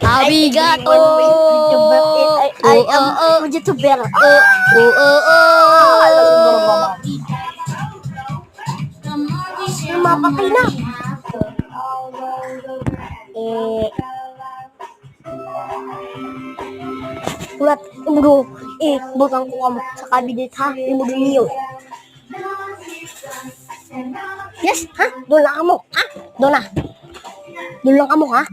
Arigato! I am YouTuber. Mapatay na. Ulat, imudo, butang ko kamo sa kabinet ha, imudo niyo. Yes, ha? Doon lang kamo, ha? Doon na. Doon lang kamo, ha?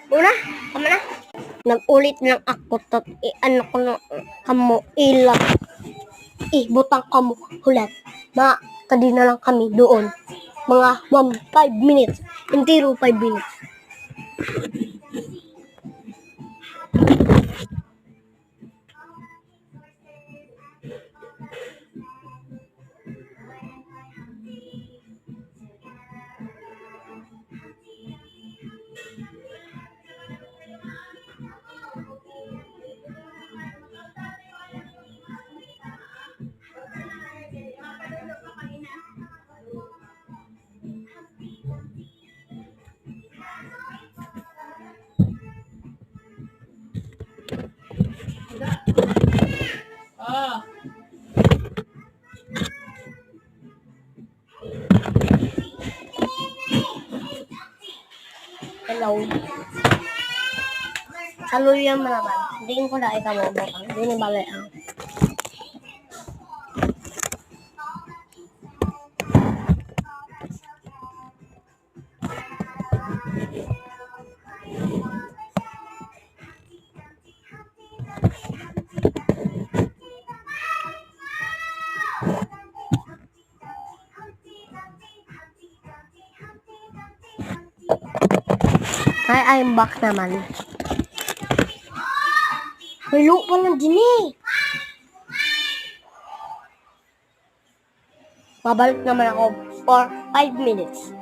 Una, kamo na. Nag-ulit lang ako tot ano ko na kamo ilang butang kamo hulat. Kadina lang kami doon. Mga 5 minutes. Intiro 5 minutes. Hello. Saluyo yung malaman. Hindi ko na ikaw mo butang. Hindi ni balay ang. Hi, I'm back naman. Hello pa lang din eh. Babalik naman ako for 5 minutes.